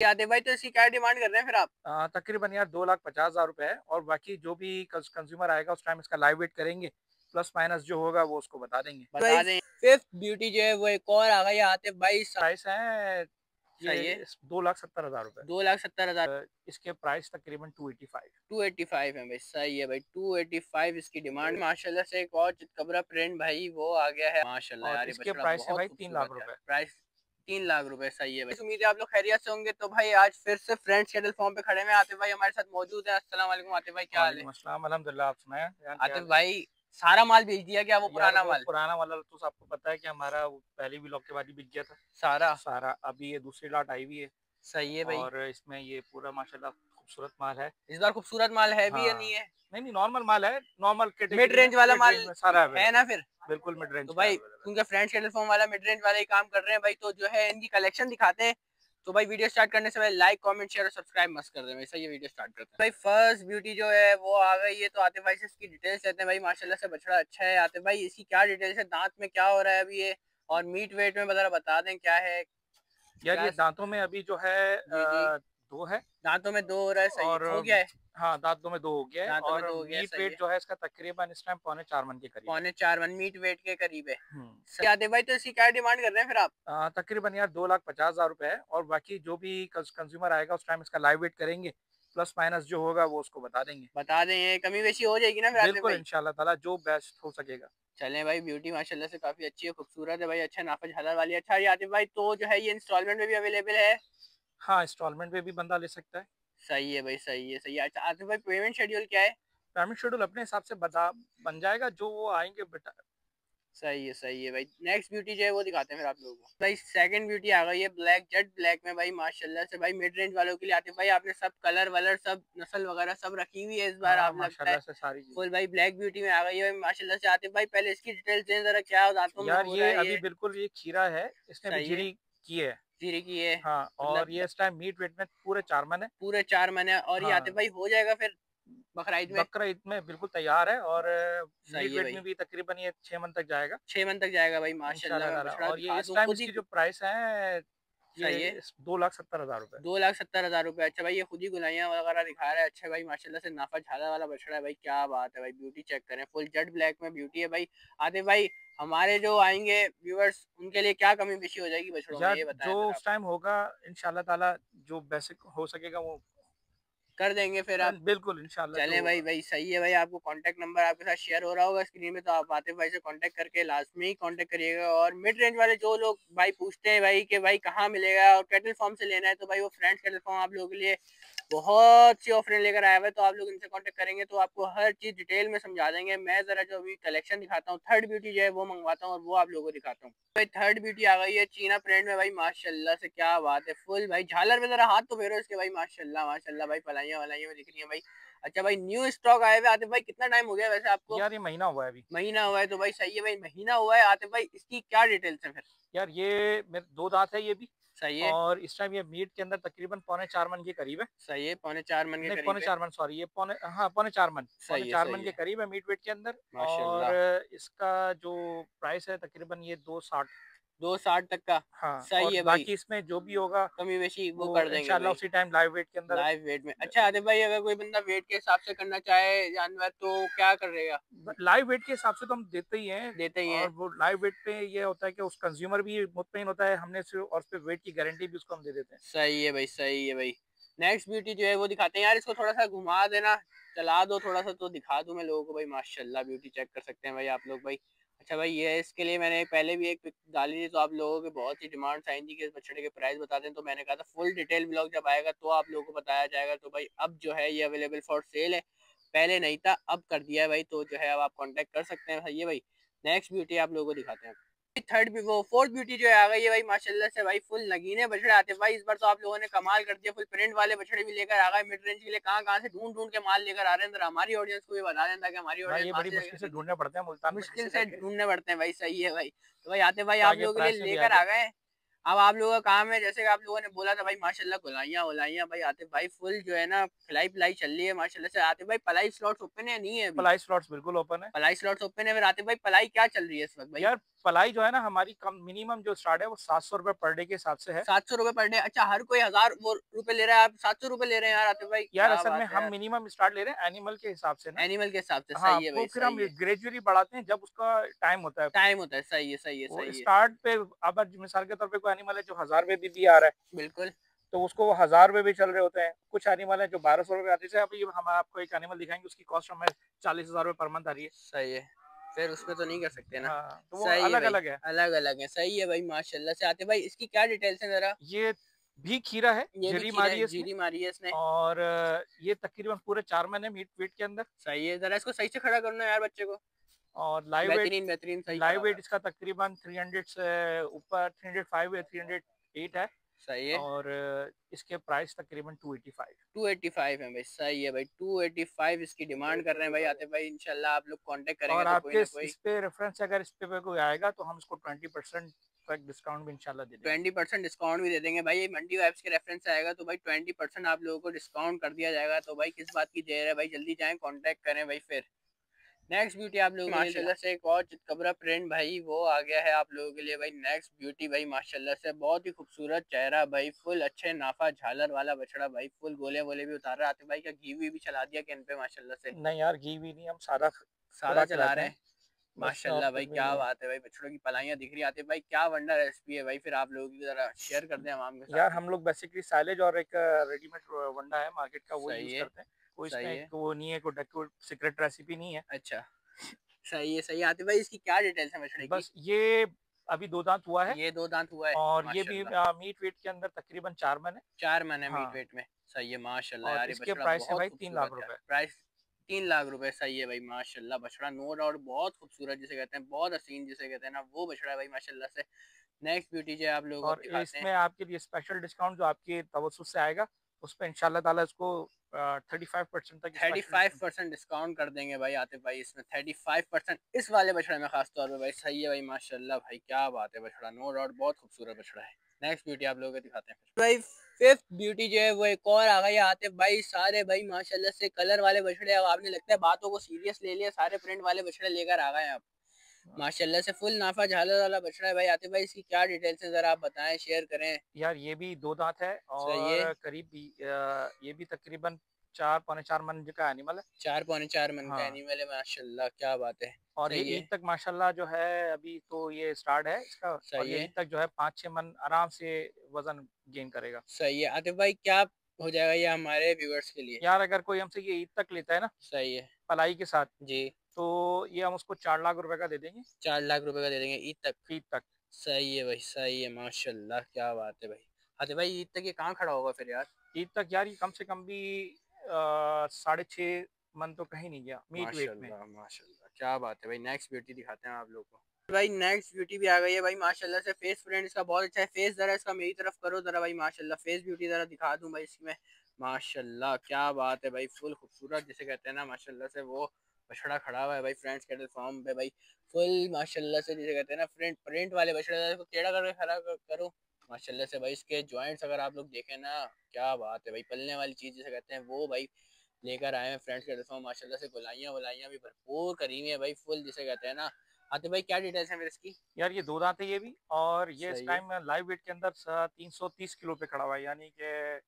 आते भाई, तो इसकी क्या डिमांड कर रहे हैं फिर आप? तकरीबन यार 2,50,000 रुपए है, और बाकी जो भी कंज्यूमर आएगा उस टाइम इसका लाइव वेट करेंगे, प्लस माइनस जो होगा वो उसको बता देंगे। बता दें। फिफ्थ ब्यूटी जो है वो एक और आ गई आतिफ भाई। प्राइस है ये सही है। 2,70,000 रुपए। 2,70,000। इसके प्राइस तकरीबन 285। 285 है भाई, सही है भाई। 285 इसकी डिमांड। माशाल्लाह से एक और चितकबरा प्रिंट भाई वो आ गया है माशाल्लाह और यार, ये इसके बछड़ा प्राइस है बहुत भाई 3 लाख खूबसूरत है। रुपए। प्राइस 3 लाख रुपए, सही है भाई। उम्मीद है आप लोग खैरियत से होंगे। तो भाई आज फिर से फ्रेंड्स कैटल फार्म पे खड़े हैं। आतिफ भाई हमारे साथ मौजूद है। अस्सलाम वालेकुम आतिफ भाई, क्या हाल है? वालेकुम अस्सलाम, अल्हम्दुलिल्लाह। आप सुनाए यार, क्या आतिफ हाल है? भाई सारा माल भेज दिया क्या, वो यार पुराना वो माल? पुराना वाला तो आपको पता है कि हमारा वो पहली व्लॉग के बाद ही बिक गया था सारा। सारा। अभी ये दूसरी लॉट आई हुई है, सही है भाई। और इसमें ये पूरा माशाल्लाह खूबसूरत माल है। इस बार खूबसूरत माल है भी या हाँ, नहीं है? नहीं नहीं, नॉर्मल माल है, नॉर्मल मिड कैटेगरी में, रेंज वाला मिड माल रेंज में सारा है ना अवेलेबल। फिर? बिल्कुल मिड रेंज तो का भाई अवेलेबल क्योंकि फ्रेंड्स कैटल फार्म वाला मिड रेंज वाला ही काम कर रहे हैं भाई, तो जो है इनकी कलेक्शन दिखाते हैं। तो भाई वीडियो स्टार्ट करने से पहले लाइक कमेंट शेयर और सब्सक्राइब मस्त कर दें। वैसा ये वीडियो स्टार्ट करते हैं। भाई फर्स्ट ब्यूटी जो है वो आ गई है। तो आतिफ भाई से इसकी डिटेल्स लेते हैं भाई। माशाल्लाह से बछड़ा अच्छा है। आतिफ भाई इसकी क्या डिटेल्स है, दांत में क्या हो रहा है अभी ये, और मीट वेट में बता दें क्या है यार। क्या? ये दांतों में अभी जो है जी जी। दो है। दांतों में 2 हो रहा है, सही है। और हो गया है? हाँ, दांतों में दो हो गया है, दांतों में और 2 हो गया है, मीट सही वेट है। जो है इसका तकरीबन इस टाइम 4.25 मन के करीब है। पौने 4 मन मीट वेट के करीब है। हम्म। सही। आतिफ भाई तो इसकी क्या डिमांड कर रहे हैं फिर आप? तकरीबन यार 2,50,000 रुपए है, और बाकी जो भी कंज्यूमर आएगा उस टाइम इसका लाइव वेट करेंगे, प्लस माइनस जो होगा वो उसको बता देंगे। बता दें, ये कमी बेशी हो जाएगी ना फिर आतिफ बिल्कुल भाई? इंशाल्लाह ताला, जो बेस्ट हो सकेगा। चलें भाई, ब्यूटी माशाल्लाह से काफी अच्छी है, खूबसूरत है भाई। अच्छा नाफा झालर वाली। अच्छा ये आतिफ भाई तो जो है ये इंस्टॉलमेंट में भी अवेलेबल है? हाँ, इंस्टॉलमेंट पे भी बंदा ले सकता है। सही है भाई, सही है, सही है। अच्छा आतिफ भाई पेमेंट शेड्यूल क्या है? पेमेंट शेड्यूल अपने हिसाब से बता बन जाएगा, जो वो आएंगे बेटा। सही है भाई। नेक्स्ट ब्यूटी जो है वो दिखाते हैं फिर आप लोगों को। भाई सेकंड ब्यूटी आ गई है ब्लैक जेट ब्लैक में भाई। माशाल्लाह से भाई मिड रेंज वालों के लिए आतिफ भाई आपने सब कलर वलर सब नस्ल वगैरह सब रखी हुई है इस बार, हाँ आप लगता है माशाल्लाह से सारी चीजें। फुल भाई ब्लैक ब्यूटी में आ गई है माशाल्लाह से। आतिफ भाई पहले इसकी डिटेल्स दें जरा, क्या दांतों में यार हो रहा ये है अभी ये? बिल्कुल ये खीरा है, इसने भी सही है। जीरी की है। जीरे की है। हाँ, और मतलब ये इस टाइम मीट वेट में पूरे 4 मन है। पूरे 4 महीने, और ये आतिफ हाँ, भाई हो जाएगा फिर बकरा ईद में? बकरा ईद में बिल्कुल तैयार है, और मीट सही है वेट में भाई। भी तकरीबन ये 6 मन तक जाएगा 6 मन तक जाएगा भाई माशाल्लाह। इंशाल्लाह मैं ताला। बछड़ा और ये दिखा इस दूं टाइम खुद ही। इसकी जो प्राइस है ये सही है। 2,70,000 रुपए। 2,70,000 रुपए। अच्छा भाई ये खुद ही गुलाइयाँ वगैरह दिखा रहा है। अच्छा भाई माशाल्लाह से नाफा झाला वाला बछड़ा है भाई, क्या बात है भाई। ब्यूटी चेक करें, फुल जेट ब्लैक में ब्यूटी है भाई। आतिफ भाई हमारे जो आएंगे व्यूअर्स उनके लिए क्या कमी पेशी हो जाएगी बछड़ों में, यार ये बताएं जो जरा आप। उस टाइम होगा इंशाल्लाह ताला, जो बेसिक हो सकेगा वो कर देंगे फिर आप? बिल्कुल इंशाल्लाह जो चलें भाई, होगा। भाई सही है भाई। आपको कांटेक्ट नंबर आपके साथ शेयर हो रहा होगा स्क्रीन में, तो आप आतिफ भाई से कांटेक्ट करके लाजमी कांटेक्ट करिएगा। और मिड रेंज वाले जो लोग भाई पूछते हैं भाई कि भाई कहाँ मिलेगा और कैटल फार्म से लेना है, तो भाई वो फ्रेंड्स कैटल फार्म आप लोगों के लिए बहुत सी ऑफरें लेकर आया हुआ है। तो आप लोग इनसे कांटेक्ट करेंगे तो आपको हर चीज डिटेल में समझा देंगे। मैं जरा जो अभी कलेक्शन दिखाता हूँ, थर्ड ब्यूटी जो है वो मंगवाता हूँ और वो आप लोगों को दिखाता हूँ। भाई थर्ड ब्यूटी आ गई है चीना प्रिंट में भाई। माशाल्लाह से क्या बात है, फुल भाई झालर में जरा हाथ तो फेरो इसके भाई। माशाल्लाह माशाल्लाह भाई, पलाइयाँ वलाइयाँ में दिख रही है भाई। अच्छा भाई न्यू स्टॉक आए हुए आतिफ भाई, कितना टाइम हो गया वैसे आपको? यार ये महीना हुआ है अभी। महीना हुआ है तो भाई सही है भाई, महीना हुआ है। आतिफ भाई इसकी क्या डिटेल्स है फिर? यार ये मेरे दो दांत है ये भी, सही है। और इस टाइम ये मीट के अंदर तकरीबन 3.25 मन के करीब है। सही है, 4.25 मन के नहीं, पौने करीब है। चार मन, सॉरी, ये पौने, हाँ, पौने सही है, चार मन सही के है। करीब है मीट वेट के अंदर। और माशाल्लाह। इसका जो प्राइस है तकरीबन ये 260। 260 तक का? हाँ, सही और है भाई। बाकी इसमें जो भी होगा कमी बेशी वो वो कर देंगे इंशाल्लाह भाई उसी टाइम लाइव वेट के अंदर। लाइव वेट में। अच्छा आतिफ भाई अगर कोई बंदा वेट के हिसाब से करना चाहे जानवर तो क्या करेगा? लाइव वेट के हिसाब से तो हम देते ही हैं। देते ही हैं। और वो लाइव वेट पे ये होता है कि उस कंज्यूमर भी मुतमईन होता है हमने से, और उस पे वेट की गारंटी भी उसको हम दे देते हैं। सही है भाई, सही है भाई। नेक्स्ट ब्यूटी जो है वो दिखाते हैं यार। इसको थोड़ा सा घुमा देना, चला दो थोड़ा सा तो दिखा दूं मैं लोगों को भाई। माशाल्लाह ब्यूटी चेक कर सकते हैं भाई आप लोग भाई। अच्छा भाई ये है, इसके लिए मैंने पहले भी एक पिक डाली थी तो आप लोगों के बहुत ही डिमांड आई थी कि इस बछड़े के प्राइस बता दें। तो मैंने कहा था फुल डिटेल ब्लॉग जब आएगा तो आप लोगों को बताया जाएगा। तो भाई अब जो है ये अवेलेबल फॉर सेल है, पहले नहीं था अब कर दिया है भाई। तो जो है अब आप कॉन्टेक्ट कर सकते हैं भाई। ये भाई नेक्स्ट ब्यूटी आप लोगों को दिखाते हैं। थर्ड भी वो फोर्थ ब्यूटी जो है आ गई है भाई। माशाल्लाह से भाई फुल नगीने बछड़े आते हैं भाई इस बार। तो आप लोगों ने कमाल कर दिया, फुल प्रिंट वाले बछड़े भी लेकर आ गए मिड रेंज के लिए। कहाँ कहाँ से ढूंढ ढूंढ के माल लेकर आ रहे हैं, अंदर हमारी ऑडियंस को भी बता दें ताकि हमारी भाई ऑडियंस ये वहां बड़ी से मुश्किल से ढूंढने पड़ते हैं मुल्तान में मुश्किल किसी से करके, ढूंढने पड़ते हैं भाई। सही है भाई। तो भाई आते भाई आप ताकि लोगों के प्राइस लिए में भी आ लेकर आ जाए। गए। अब आप लोगों का काम है, जैसे कि आप लोगों ने बोला था भाई माशाल्लाह गुलाइयाँ उलाइयाँ भाई। आते भाई फुल जो है ना खिलाई पिलाई चल रही है माशाल्लाह से। आते भाई पलाई स्लॉट्स ओपन है नहीं है अभी? पलाई स्लॉट्स बिल्कुल ओपन है। पलाई स्लॉट्स ओपन है। फिर आते भाई पलाई क्या चल रही है इस वक्त भाई? यार पलाई जो है ना हमारी कम मिनिमम जो स्टार्ट है वो 700 रुपए पर डे के हिसाब से है। 700 रुपए पर डे? अच्छा, हर कोई 1000 वो रुपए ले रहा है, आप 700 रुपए ले रहे हैं यार आतिफ भाई, यार क्या असल में बात है हम यार। मिनिमम स्टार्ट ले रहे हैं एनिमल के हिसाब से ना। एनिमल के हिसाब से, हाँ, सही है वो भाई, फिर हम सही है। ग्रेजुअली बढ़ाते हैं जब उसका टाइम होता है। टाइम होता है, सही है, सही है, वो सही है। स्टार्ट पे अब मिसाल के तौर पे कोई एनिमल है जो 1000 रुपए भी आ रहा है, बिल्कुल। तो उसको वो 1000 रुपए भी चल रहे होते हैं। कुछ एनिमल है जो 1200 रुपए आते हैं। अभी हम आपको एक एनिमल दिखाएंगे, उसकी कॉस्ट हमें 40,000 रुपए पर मंथ आ रही है। सही है, फिर उसमें तो नहीं कर सकते ना। हाँ, तो वो सही है अलग भाई, अलग है। अलग अलग है, सही है भाई, माशाल्लाह से। आते भाई इसकी क्या डिटेल्स है जरा? ये भी खीरा है, ये भी जरी खीरा मारी है, है इसमें। जीरी मारी है इसने। और ये तकरीबन पूरे 4 महीने मीट वेट के अंदर। सही है, जरा इसको सही से खड़ा करना यार बच्चे को। और लाइव वेट, बेहतरीन बेहतरीन, सही खड़ा हो रहा है। इसका तकरीबन 300 से ऊपर, 305 या 308 है। सही है। और इसके प्राइस तकरीबन 285। 285 है भाई, सही है भाई, 285 इसकी डिमांड कर रहे हैं भाई आते भाई। इंशाल्लाह आप लोग कांटेक्ट करेंगे और तो कोई आपके ना कोई इस पे रेफरेंस अगर इस पे कोई आएगा तो हम इसको 20% तक डिस्काउंट भी इंशाल्लाह दे देंगे। 20% डिस्काउंट भी दे देंगे भाई। ये मंडी वाइब्स के रेफरेंस से आएगा तो भाई 20% आप लोगों को डिस्काउंट कर दिया जाएगा। तो भाई किस बात की देर है भाई, जल्दी जाएं, कांटेक्ट करें भाई। फिर नेक्स्ट ब्यूटी आप लोग माशाल्लाह से एक और चितकबरा प्रिंट भाई वो आ गया है आप लोगों के लिए भाई। नेक्स्ट ब्यूटी भाई माशाल्लाह से बहुत ही खूबसूरत चेहरा भाई, फुल अच्छे नाफा झालर वाला बछड़ा भाई, फुल गोले वोले भी उतार रहा। आते भाई क्या घी भी चला दिया कैन पे माशाल्लाह से? नहीं यार, घी भी नहीं, हम सादा सादा खुराक चला खिलाते रहे हैं। हैं। बस और माशाल्लाह भाई, कुछ भी क्या नहीं है। बात है भाई, बछड़ों की पलाइयां दिख रही आती है भाई, क्या वंडर रेसिपी है भाई। फिर आप लोगों की जरा शेयर कर दें आवाम के यार साथ में। हम लोग बेसिकली साइलेज और एक रेडीमेड वंडा है मार्केट का, वो सही यूज है, करते हैं। कोई इसमें सही एक है। वो नहीं है, कोई सीक्रेट रेसिपी नहीं है। अच्छा, सही है, सही है। आतिफ भाई इसकी क्या डिटेल्स है बछड़े की? बस ये अभी 2 दांत हुआ है। ये 2 दांत हुआ है। और ये भी माशाल्लाह, मीट वेट के अंदर तकरीबन 4 मन है। 4 महीने मीट हाँ। वेट में। सही है माशाल्लाह और यार, ये इसके बछड़ा प्राइस है बहुत भाई 3 लाख खूबसूरत है। रुपए। प्राइस 3 लाख रुपए, सही है भाई माशाल्लाह। बछड़ा नो डाउट बहुत खूबसूरत जिसे कहते हैं, बहुत हसीन जिसे कहते हैं ना, वो बछड़ा है भाई माशाल्लाह से। नेक्स्ट ब्यूटी जो है आप लोगों को और अब दिखाते हैं। इसमें आपके लिए स्पेशल डिस्काउंट जो आपके तवज्जुह से आएगा, उस पर इंशाल्लाह ताला इसको 35% तक thirty special five discount. Percent discount कर देंगे भाई आतिफ भाई इसमें। 35% इस वाले बछड़े में खास तौर पे भाई। सही है भाई माशाल्लाह भाई, क्या बात है, बछड़ा नो डाउट बहुत खूबसूरत बछड़ा है। नेक्स्ट ब्यूटी आप लोगों को दिखाते हैं भाई। फिफ्थ ब्यूटी जो है वो एक और आ गई है आतिफ भाई। सारे भाई माशाल्लाह से कलर वाले बछड़े, अब आपने लगता है बातों को सीरियस ले लिया, सारे प्रिंट वाले बछड़े लेकर आ गए हैं आप माशाल्लाह से। फुल नाफा झालर वाला बछड़ा है भाई आतिफ भाई। इसकी क्या डिटेल्स है जरा आप बताएं, शेयर करें। यार ये भी 2 दांत है सही है। और करीब ये भी तकरीबन 4 पौने 4 मन का एनिमल है। 4 पौने 4 मन का हाँ। एनिमल है माशाल्लाह, क्या बात है। और ये सही है, ईद तक माशाल्लाह जो है, अभी तो ये स्टार्ट है इसका। और सही ये है, ईद तक जो है 5-6 मन आराम से वजन गेन करेगा। सही है। आतिफ भाई क्या हो जाएगा ये हमारे व्यूअर्स के लिए? यार अगर कोई हमसे ये ईद तक लेता है ना सही है पलाई के साथ, जी। तो ये हम उसको 4 लाख रुपए का दे देंगे 4 लाख रुपए का दे देंगे ईद तक? ईद तक। सही है भाई, सही है माशाल्लाह, क्या बात है भाई। आतिफ भाई ईद तक ये कहाँ खड़ा होगा फिर यार? ईद तक यार ये कम से कम भी 6.5 मन तो कहीं नहीं गया मीट वेट में। माशाल्लाह माशाल्लाह, क्या बात है भाई। नेक्स्ट ब्यूटी दिखाते हैं आप लोग को भाई। नेक्स्ट ब्यूटी भी आ गई है भाई माशाल्लाह से। फेस फ्रेंड इसका बहुत अच्छा है। फेस जरा इसका मेरी तरफ करो जरा भाई माशाल्लाह। फेस ब्यूटी जरा दिखा दूं भाई इसमें। माशाल्लाह क्या बात है भाई, फुल खूबसूरत जिसे कहते हैं ना माशाल्लाह से। वो बछड़ा खड़ा हुआ है भाई फ्रेंड्स कैटल फार्म पे भाई, फुल माशाल्लाह से जिसे कहते हैं ना फ्रंट प्रिंट वाले बछड़े। को टेढ़ा करके खड़ा करो माशाल्लाह से भाई। इसके जॉइंट्स अगर आप लोग देखें ना, क्या बात है भाई, पलने वाली चीज़ जिसे कहते हैं वो भाई लेकर आए हैं फ्रेंड्स के तरफ माशाल्लाह से। गुलाइयाँ वलाइयाँ भी भरपूर करी हुई है भाई, फुल जिसे कहते हैं ना। आते भाई क्या डिटेल्स है मेरे इसकी? यार ये 2 दांत है ये भी। और ये इस सही है, टाइम लाइव वेट के अंदर 330 किलो पे खड़ा हुआ है, यानी कि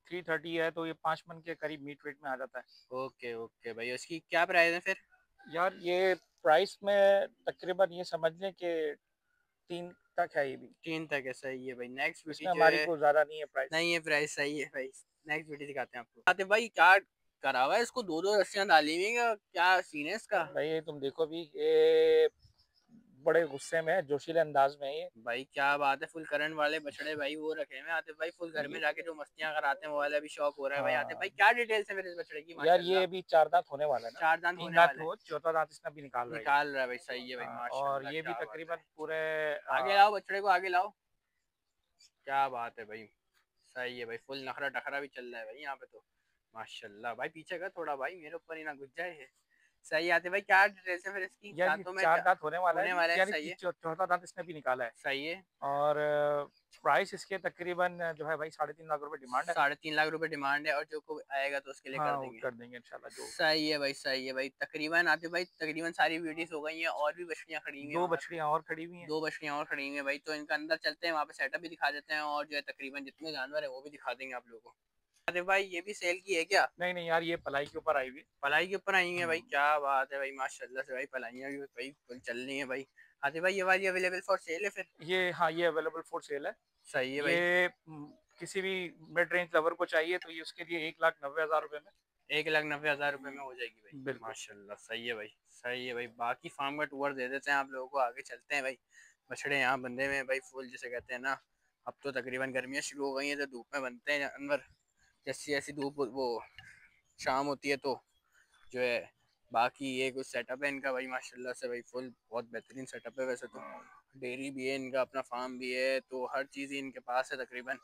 330 है, तो ये 5 मन के करीब मीट वेट में आ जाता है। ओके ओके भाई। इसकी क्या प्राइस है फिर? यार ये प्राइस में तकरीबन ये समझ लें कि 3 तक है ये भी। 3 तक है, सही है भाई। नेक्स्ट ब्यूटी इसमें जो हमारी है, कोई ज्यादा नहीं है प्राइस। नहीं है प्राइस, सही है भाई। नेक्स्ट ब्यूटी दिखाते हैं आपको। आते भाई क्या करा हुआ है इसको, दो दो रस्सियां डाली हुई हैं, क्या सीन है इसका? भाई तुम देखो भी, ये बड़े गुस्से में है, जोशीले अंदाज में है ये। भाई क्या बात है, फुल करंट वाले बछड़े भाई वो रखे हैं आते भाई। फुल घर में ये जाके जो मस्तियां कराते हैं वो वाला भी शौक हो रहा है भाई। आते भाई हाँ क्या डिटेल्स है मेरे इस बछड़े की यार, ये माशाल्लाह? अभी 4 दांत होने वाला है ना। 4 दांत तीन होने दांत वाले हैं। हो, चौथा दांत इसने अभी निकाल रहा है ये। निकाल रहा है भाई, सही है भाई हाँ, और माशाल्लाह, ये भी क्या बात तकरीबन है। पूरे आगे लाओ बछड़े को, आगे लाओ, क्या बात है भाई। सही है भाई, फुल नखरा टखरा भी चल रहा है भाई यहाँ पे तो माशाल्लाह भाई। पीछे का थोड़ा भाई, मेरे ऊपर ही ना घुस जाए। सही आते भाई, क्या डिटेल्स है फिर इसकी यार ये दांतों में? 4 दांत होने वाला होने है, वाला है, यानी सही है। चौथा दांत इसने भी निकाला है। सही है। और प्राइस इसके तकरीबन जो है भाई 3.5 लाख रुपए डिमांड है। 3.5 लाख रुपए डिमांड है, और जो को आएगा तो उसके लिए कर हाँ वो देंगे। कर देंगे इंशाल्लाह जो होगा। सही है भाई, सही है भाई। तकरीबन आते भाई, तकरीबन सारी वीडियोस हो गई हैं, और भी बछड़ियाँ खड़ी हुई हैं 2 वहाँ पे। बछड़ियाँ और खड़ी हुई हैं। 2 बछड़ियाँ और खड़ी हुई हैं भाई, तो इनका अंदर चलते हैं, वहाँ पे सेटअप भी दिखा देते हैं, और जो है तकरीबन जितने जानवर है वो भी दिखा देंगे आप लोगों को। अरे भाई ये भी सेल की है क्या? नहीं नहीं यार, ये पलाई के ऊपर आई हुई है। पलाई के ऊपर आई है भाई, हुँ। क्या बात है भाई, माशाल्लाह से भाई, पलाइयाँ भी भाई फुल चल रही हैं भाई। आते भाई ये वाली अवेलेबल फॉर सेल है फिर? ये हाँ, ये अवेलेबल फॉर सेल है। सही है भाई। ये किसी भी मिड रेंज लवर को चाहिए तो ये उसके लिए 1,90,000 रुपए में। 1,90,000 रुपये में हो जाएगी भाई। बिल्कुल। माशाल्लाह, सही है भाई, सही है भाई। बाकी फार्म का टूर दे देते हैं आप लोगों को, आगे चलते हैं भाई। बछड़े यहाँ बंधे में भाई फुल, जिसे कहते हैं ना। अब तो तकरीबन गर्मियाँ शुरू हो गई हैं, तो धूप में बनते हैं जानवर। जैसी जैसी धूप वो शाम होती है तो जो है। बाकी ये कुछ सेटअप है इनका भाई, माशाल्लाह से भाई फुल बहुत बेहतरीन सेटअप है वैसे तो। डेयरी भी है इनका, अपना फार्म भी है, तो हर चीज़ ही इनके पास है तकरीबन।